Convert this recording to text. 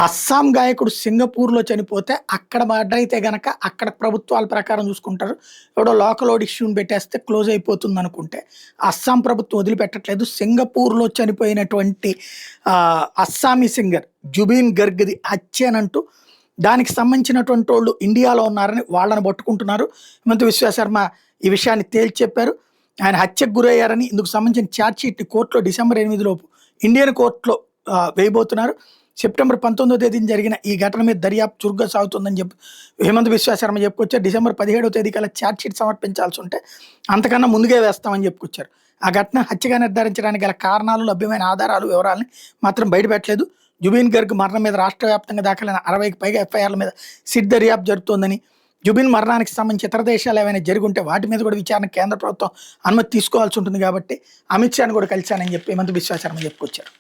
అస్సాం గాయకుడు సింగపూర్‌లో చనిపోతే అక్కడ మర్డర్ అయితే గనక అక్కడ ప్రభుత్వాల ప్రకారం చూసుకుంటారు. ఎవడో లోకలోడి ఇష్యూని పెట్టేస్తే క్లోజ్ అయిపోతుందనుకుంటే, అస్సాం ప్రభుత్వం వదిలిపెట్టట్లేదు. సింగపూర్‌లో చనిపోయినటువంటి అస్సామీ సింగర్ జుబీన్ గర్గ్‌ది హత్యేనంటూ దానికి సంబంధించినటువంటోళ్ళు ఇండియాలో ఉన్నారని వాళ్ళని పట్టుకుంటున్నారు. హిమంత విశ్వ శర్మ ఈ విషయాన్ని తేల్చి చెప్పారు. ఆయన హత్యకు గురయ్యారని ఇందుకు సంబంధించిన ఛార్జ్ షీట్‌ని కోర్టులో డిసెంబర్ 8 లోపు ఇండియన్ కోర్టులో వేయబోతున్నారు. సెప్టెంబర్ 19వ తేదీన జరిగిన ఈ ఘటన మీద దర్యాప్తు చురుగ్గా సాగుతుందని చెప్పి హిమంత విశ్వ శర్మ చెప్పుకొచ్చారు. డిసెంబర్ 17వ తేదీ కల్లా ఛార్జ్ షీట్ సమర్పించాల్సి ఉంటే అంతకన్నా ముందుగా వేస్తామని చెప్పుకొచ్చారు. ఆ ఘటన హత్యగా నిర్ధారించడానికి గల కారణాలు, లభ్యమైన ఆధారాలు, వివరాలని మాత్రం బయటపెట్టలేదు. జుబీన్ గర్గ్ మరణం మీద రాష్ట్ర వ్యాప్తంగా దాఖలైన 60కి పైగా ఎఫ్ఐఆర్ల మీద సిట్ దర్యాప్తు జరుగుతోందని, జుబిన్ మరణానికి సంబంధించి ఇతర దేశాలు ఏమైనా జరుగుంటే వాటి మీద కూడా విచారణ కేంద్ర ప్రభుత్వం అనుమతి తీసుకోవాల్సి ఉంటుంది కాబట్టి అమిత్ షాని కూడా కలిశానని చెప్పి హిమంత విశ్వ శర్మ చెప్పుకొచ్చారు.